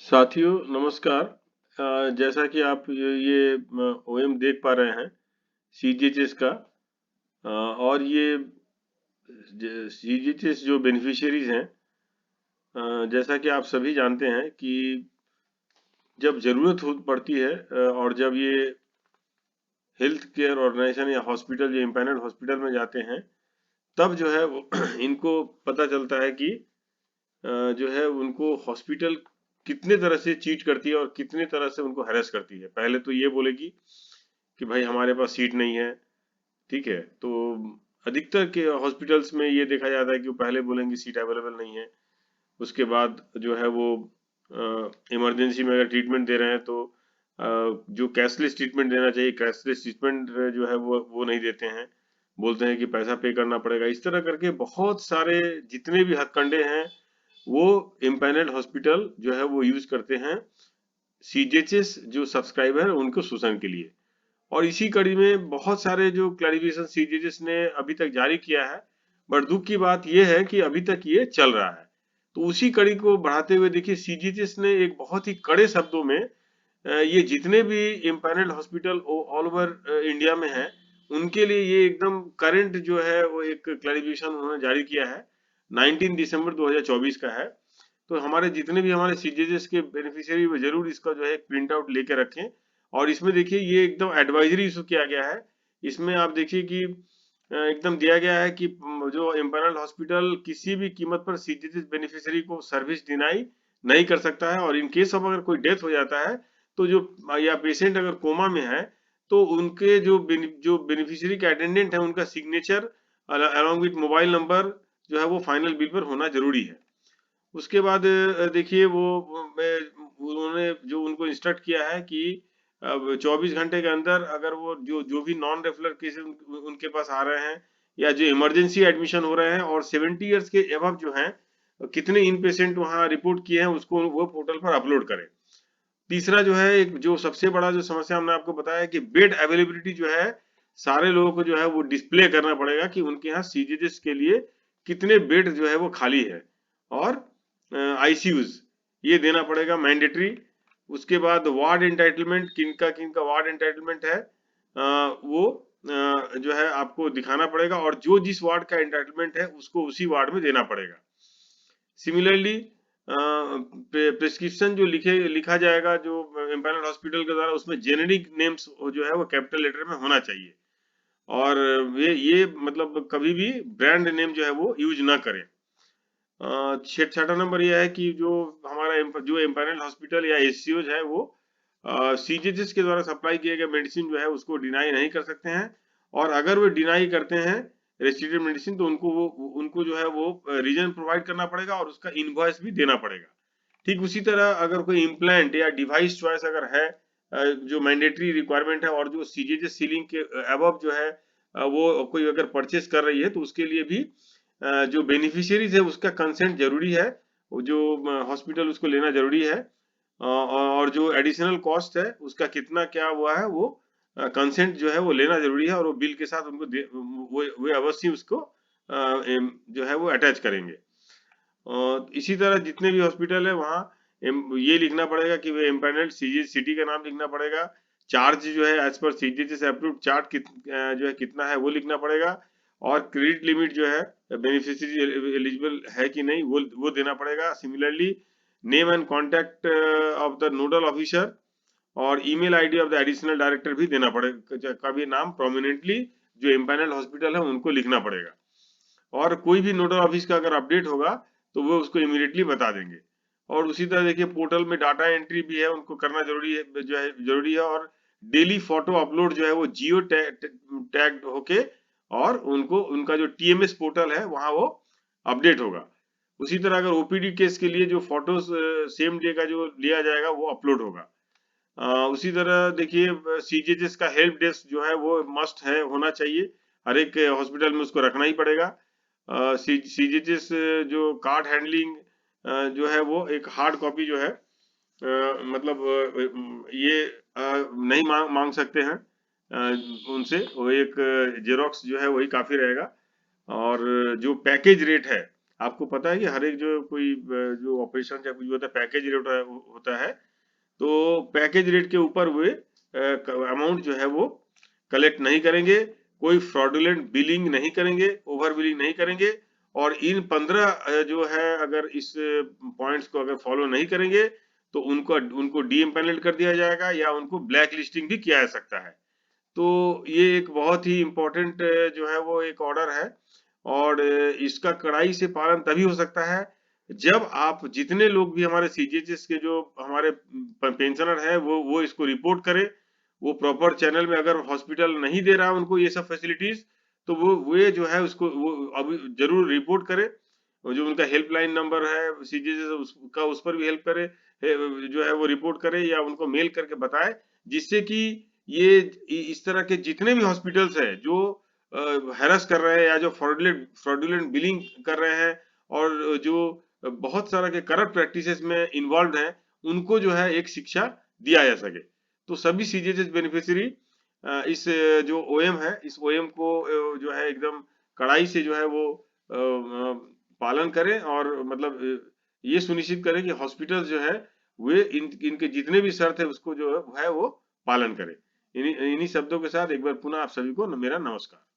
साथियों नमस्कार। जैसा कि आप ये ओएम देख पा रहे हैं सीजीएचएस का। और ये सीजीएचएस जो बेनिफिशियरीज हैं, जैसा कि आप सभी जानते हैं कि जब ज़रूरत हो पड़ती है और जब ये हेल्थ केयर ऑर्गेनाइजेशन या हॉस्पिटल या इम्पैनल्ड हॉस्पिटल में जाते हैं, तब जो है वो इनको पता चलता है कि जो है उनको हॉस्पिटल कितने तरह से चीट करती है और कितने तरह से उनको हैरेस करती है। पहले तो ये बोलेगी कि भाई हमारे पास सीट नहीं है, ठीक है। तो अधिकतर के हॉस्पिटल्स में ये देखा जाता है कि वो पहले बोलेंगे सीट अवेलेबल नहीं है। उसके बाद जो है वो इमरजेंसी में अगर ट्रीटमेंट दे रहे हैं तो जो कैशलेस ट्रीटमेंट देना चाहिए, कैशलेस ट्रीटमेंट जो है वो नहीं देते हैं, बोलते हैं कि पैसा पे करना पड़ेगा। इस तरह करके बहुत सारे जितने भी हथकंडे हैं वो इम्पैनल्ड हॉस्पिटल जो है वो यूज करते हैं सीजीएचएस जो सब्सक्राइबर है उनको शोषण के लिए। और इसी कड़ी में बहुत सारे जो क्लैरिफिकेशन सीजीएचएस ने अभी तक जारी किया है, बट दुख की बात यह है कि अभी तक ये चल रहा है। तो उसी कड़ी को बढ़ाते हुए देखिए सीजीएचएस ने एक बहुत ही कड़े शब्दों में ये जितने भी empanelled hospital all over India में है उनके लिए ये एकदम करंट जो है वो एक क्लैरिफिकेशन उन्होंने जारी किया है। 19 दिसंबर 2024 का है। तो हमारे जितने भी हमारे सीजीएचएस के बेनिफिशियरी वो जरूर इसका जो है प्रिंट आउट लेके रखें। और इसमें देखिए ये एकदम एडवाइजरी इशू किया गया है। इसमें आप देखिए कि एकदम दिया गया है कि जो इम्पैनल्ड हॉस्पिटल किसी भी कीमत पर सीजीएचएस बेनिफिशियरी को सर्विस डिनाई नहीं कर सकता है। और इन केस ऑफ अगर कोई डेथ हो जाता है तो जो या पेशेंट अगर कोमा में है तो उनके जो बेनिफिशियरी के अटेंडेंट है उनका signature along with mobile number जो है वो फाइनल बिल पर होना जरूरी है। उसके बाद देखिए वो उन्होंने जो उनको इंस्ट्रक्ट किया है कि अब 24 घंटे के अंदर अगर वो जो भी नॉन रेफरल केसेस उनके पास आ रहे हैं या जो इमरजेंसी एडमिशन हो रहे हैं और 70 इयर्स के एबव जो हैं, कितने इन पेशेंट वहाँ रिपोर्ट किए हैं उसको वो पोर्टल पर अपलोड करें। तीसरा जो है एक जो सबसे बड़ा जो समस्या हमने आपको बताया कि बेड अवेलेबिलिटी जो है सारे लोगों को जो है वो डिस्प्ले करना पड़ेगा कि उनके यहाँ सीजीएचएस के लिए कितने बेड जो है वो खाली है। और आईसीयूज ये देना पड़ेगा मैंडेटरी। उसके बाद वार्ड एंटाइटलमेंट किनका किनका वार्ड एंटाइटलमेंट है वो जो है आपको दिखाना पड़ेगा और जो जिस वार्ड का एंटाइटलमेंट है उसको उसी वार्ड में देना पड़ेगा। सिमिलरली प्रिस्क्रिप्शन जो लिखा जाएगा जो एम्पैनल्ड हॉस्पिटल के द्वारा उसमें जेनेरिक नेम्स जो है वो कैपिटल लेटर में होना चाहिए। और ये मतलब कभी भी ब्रांड नेम जो है वो यूज ना करें। छठा नंबर यह है कि जो हमारा जो एम्पैनल्ड हॉस्पिटल या एचसीओज है वो सीजीएचएस के द्वारा सप्लाई किए गए मेडिसिन जो है उसको डिनाई नहीं कर सकते हैं। और अगर वो डिनाई करते हैं रेस्ट्रिक्टेड मेडिसिन तो उनको जो है वो रीजन प्रोवाइड करना पड़ेगा और उसका इनवॉइस भी देना पड़ेगा। ठीक उसी तरह अगर कोई इम्प्लांट या डिवाइस चॉइस अगर है जो मैंडेटरी रिक्वायरमेंट है और जो सीजीएचएस सीलिंग के अबव जो है वो कोई अगर परचेस कर रही है तो उसके लिए भी जो बेनिफिशियरीज है उसका कंसेंट जरूरी है। जो हॉस्पिटल उसको लेना जरूरी है। और जो एडिशनल कॉस्ट है उसका कितना क्या हुआ है वो कंसेंट जो है वो लेना जरूरी है और वो बिल के साथ उनको वो अवश्य उसको जो है वो अटैच करेंगे। और इसी तरह जितने भी हॉस्पिटल है वहाँ ये लिखना पड़ेगा कि वे एम्पैनल्ड सीजीएच सिटी का नाम लिखना पड़ेगा। चार्ज जो है as per CGHS approved chart जो है कितना है वो लिखना पड़ेगा। और क्रेडिट लिमिट जो है बेनिफिशियरी एलिजिबल है कि नहीं वो देना पड़ेगा। Similarly name and contact of the nodal officer और email ID of the additional director भी देना पड़ेगा। का भी नाम प्रोमिनेंटली जो एम्पैनल्ड हॉस्पिटल है उनको लिखना पड़ेगा। और कोई भी नोडल ऑफिस का अगर अपडेट होगा तो वो उसको इमीडिएटली बता देंगे। और उसी तरह देखिए पोर्टल में डाटा एंट्री भी है उनको करना जरूरी है जो है जरूरी है। और डेली फोटो अपलोड जो है वो जियो टैग होके और उनको उनका जो टीएमएस पोर्टल है वहां वो अपडेट होगा। उसी तरह अगर ओपीडी केस के लिए जो फोटोज सेम डे का जो लिया जाएगा वो अपलोड होगा। उसी तरह देखिए सीजीएचएस का हेल्प डेस्क जो है वो मस्ट है होना चाहिए। हर एक हॉस्पिटल में उसको रखना ही पड़ेगा। सीजीएचएस जो कार्ड हैंडलिंग जो है वो एक हार्ड कॉपी जो है मतलब ये नहीं मांग सकते हैं उनसे। वो एक जेरोक्स जो है वही काफी रहेगा। और जो पैकेज रेट है आपको पता है कि हर एक जो कोई जो ऑपरेशन या कुछ भी होता है पैकेज रेट होता है, तो पैकेज रेट के ऊपर वे अमाउंट जो है वो कलेक्ट नहीं करेंगे, कोई फ्रॉडुलेंट बिलिंग नहीं करेंगे, ओवर बिलिंग नहीं करेंगे, और इन 15 जो है अगर इस पॉइंट्स को अगर फॉलो नहीं करेंगे तो उनको डीएम्पैनल कर दिया जाएगा या उनको ब्लैक लिस्टिंग भी किया जा सकता है। तो ये एक बहुत ही इम्पोर्टेंट जो है वो एक ऑर्डर है, और इसका कड़ाई से पालन तभी हो सकता है जब आप जितने लोग भी हमारे सीजीएचएस के जो हमारे पेंशनर है वो इसको रिपोर्ट करें। वो प्रॉपर चैनल में अगर हॉस्पिटल नहीं दे रहा उनको ये सब फैसिलिटीज, तो वे जो है उसको वो अभी जरूर रिपोर्ट करे, और जो उनका हेल्पलाइन नंबर है सीजीएचएस उसका उस पर भी हेल्प करे, जो है वो रिपोर्ट करे या उनको मेल करके बताए, जिससे कि ये इस तरह के जितने भी हॉस्पिटल्स हैं जो हैरस कर रहे हैं या जो फ्रॉडुलेंट बिलिंग कर रहे हैं और जो बहुत सारा के करप्ट प्रैक्टिसेस में इन्वॉल्व हैं, उनको जो है एक शिक्षा दिया जा सके। तो सभी सीजीएचएस बेनिफिशियरी इस जो ओएम है, इस ओएम को जो है एकदम कड़ाई से जो है वो पालन करें, और मतलब ये सुनिश्चित करें कि हॉस्पिटल जो है वे इनके जितने भी शर्त है उसको जो है वो पालन करें। इन्हीं इन्हीं शब्दों के साथ एक बार पुनः आप सभी को मेरा नमस्कार।